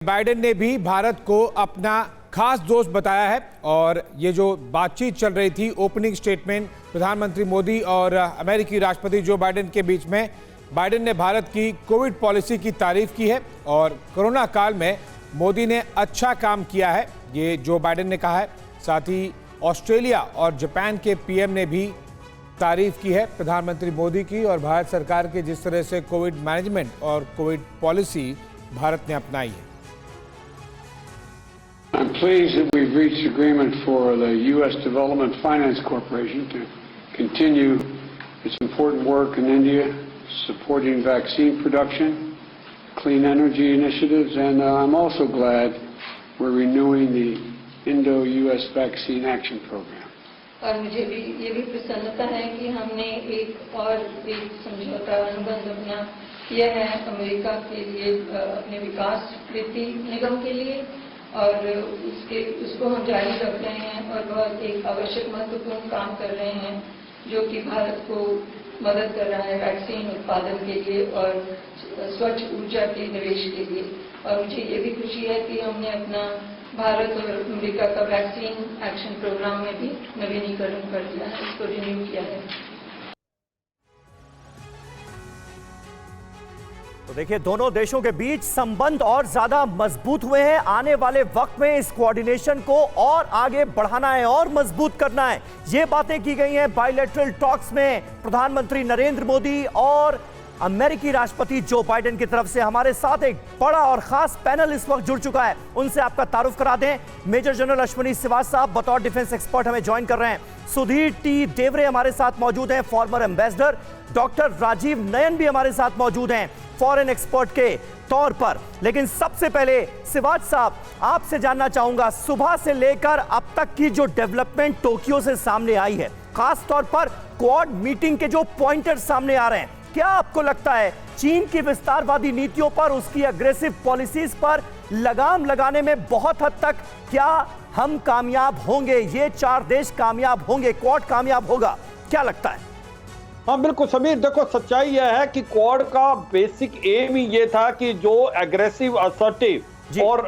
Biden ने भी भारत को अपना खास दोस्त बताया है और ये जो बातचीत चल रही थी, ओपनिंग स्टेटमेंट प्रधानमंत्री मोदी और अमेरिकी राष्ट्रपति जो बाइडेन के बीच में, बाइडेन ने भारत की कोविड पॉलिसी की तारीफ की है और कोरोना काल में मोदी ने अच्छा काम किया है, ये जो बाइडेन ने कहा है। साथ ही ऑस्ट्रेलिया और जापान के पीएम ने भी तारीफ की है प्रधानमंत्री मोदी की और भारत सरकार के जिस तरह से कोविड मैनेजमेंट और कोविड पॉलिसी भारत ने अपनाई है। I'm pleased that we've reached agreement for the U.S. Development Finance Corporation to continue its important work in India, supporting vaccine production, clean energy initiatives, and I'm also glad we're renewing the Indo-U.S. Vaccine Action Program. और मुझे भी ये भी प्रसन्नता है कि हमने एक समझौता अनुबंध अपना किया है अमेरिका के लिए, अपने विकास वित्तीय निगम के लिए, और उसको हम जारी रख रहे हैं और बहुत एक आवश्यक महत्वपूर्ण काम कर रहे हैं जो कि भारत को मदद कर रहा है वैक्सीन उत्पादन के लिए और स्वच्छ ऊर्जा के निवेश के लिए। और मुझे ये भी खुशी है कि हमने अपना भारत और अमेरिका का वैक्सीन एक्शन प्रोग्राम में भी नवीनीकरण कर दिया है, इसको रिन्यू किया है। तो देखिए, दोनों देशों के बीच संबंध और ज्यादा मजबूत हुए हैं। आने वाले वक्त में इस कोऑर्डिनेशन को और आगे बढ़ाना है और मजबूत करना है, ये बातें की गई हैं बायलैटरल टॉक्स में प्रधानमंत्री नरेंद्र मोदी और अमेरिकी राष्ट्रपति जो बाइडेन की तरफ से। हमारे साथ एक बड़ा और खास पैनल इस वक्त जुड़ चुका है, उनसे आपका तारुफ करा दें। मेजर जनरल अश्विनी श्रीवास्तव साहब बतौर डिफेंस एक्सपर्ट हमें ज्वाइन कर रहे हैं। सुधीर टी देवरे हमारे साथ मौजूद हैं, farmer ambassador. Doctor Rajiv Nayan भी हमारे साथ मौजूद हैं, फॉरेन एक्सपर्ट के तौर पर। लेकिन सबसे पहले श्रीवास्तव साहब, आपसे जानना चाहूंगा, सुबह से लेकर अब तक की जो डेवलपमेंट टोक्यो से सामने आई है, खास तौर पर क्वाड मीटिंग के जो पॉइंटर्स सामने आ रहे हैं, क्या आपको लगता है चीन की विस्तारवादी नीतियों पर, उसकी अग्रेसिव पॉलिसीज पर लगाम लगाने में बहुत हद तक क्या हम कामयाब होंगे? ये चार देश कामयाब होंगे, क्वाड कामयाब होगा, क्या लगता है? हाँ बिल्कुल समीर, देखो सच्चाई यह है कि क्वाड का बेसिक एम ही ये था कि जो एग्रेसिव असर्टिव और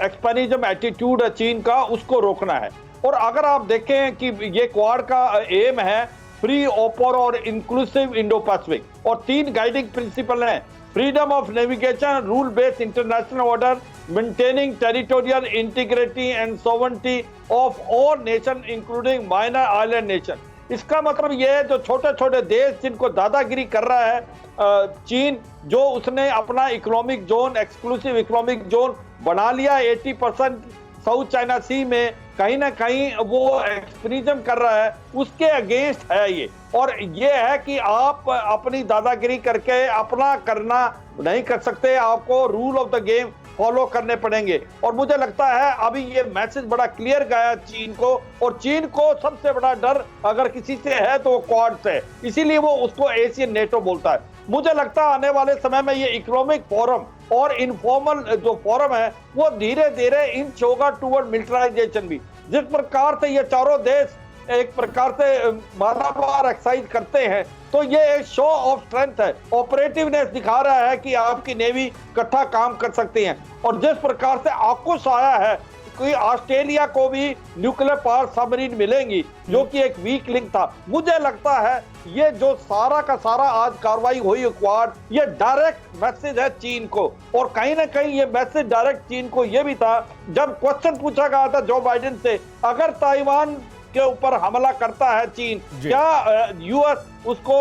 एक्सपेनिज्म एटीट्यूड है चीन का, उसको रोकना है। और अगर आप देखें कि ये क्वाड का एम है फ्री, ओपन और इंक्लूसिव इंडो पैसिफिक, और तीन गाइडिंग प्रिंसिपल हैं: freedom of navigation, rule based international order, maintaining territorial integrity and sovereignty of all nation including minor island nation. इसका मतलब यह है जो छोटे छोटे देश जिनको दादागिरी कर रहा है चीन, जो उसने अपना economic zone, exclusive economic zone बना लिया 80% साउथ चाइना सी में, कहीं ना कहीं वो एक्सपेनिज्म कर रहा है, उसके अगेंस्ट है ये। और ये है कि आप अपनी दादागिरी करके अपना करना नहीं कर सकते, आपको rule of the game follow करने पड़ेंगे। और मुझे लगता है अभी ये मैसेज बड़ा क्लियर गया चीन को, और चीन को सबसे बड़ा डर अगर किसी से है तो वो क्वाड से है, इसीलिए वो उसको एशियन नेटो बोलता है। मुझे लगता है आने वाले समय में ये इकोनॉमिक फोरम और इनफॉर्मल जो फोरम है वो धीरे धीरे इंच होगा टूवर्ड मिलिटराइजेशन भी। जिस प्रकार से ये चारों देश एक प्रकार से मालामार एक्सरसाइज करते हैं, तो ये एक शो ऑफ स्ट्रेंथ है, ऑपरेटिवनेस दिखा रहा है कि आपकी नेवी इकट्ठा काम कर सकती है। और जिस प्रकार से आकुश आया है कि ऑस्ट्रेलिया को भी न्यूक्लियर पावर सबमरीन मिलेंगी, जो कि एक वीक लिंक था, मुझे लगता है ये जो सारा का सारा आज कार्रवाई हुई क्वाड, ये डायरेक्ट मैसेज है चीन को। और कहीं ना कहीं ये मैसेज डायरेक्ट चीन को ये भी था, जब क्वेश्चन पूछा गया था जो बाइडेन से, अगर ताइवान के ऊपर हमला करता है चीन, क्या यूएस उसको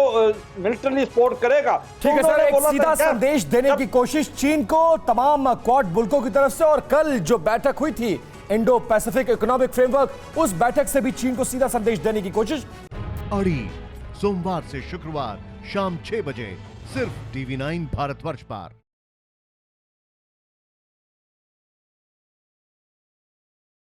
मिलिट्री सपोर्ट करेगा? ठीक है सर, एक सीधा संदेश देने की कोशिश चीन को तमाम क्वाड मुल्कों की तरफ से। और कल जो बैठक हुई थी इंडो पैसिफिक इकोनॉमिक फ्रेमवर्क, उस बैठक से भी चीन को सीधा संदेश देने की कोशिश। अड़ी सोमवार से शुक्रवार शाम 6 बजे सिर्फ TV9 भारतवर्ष पर।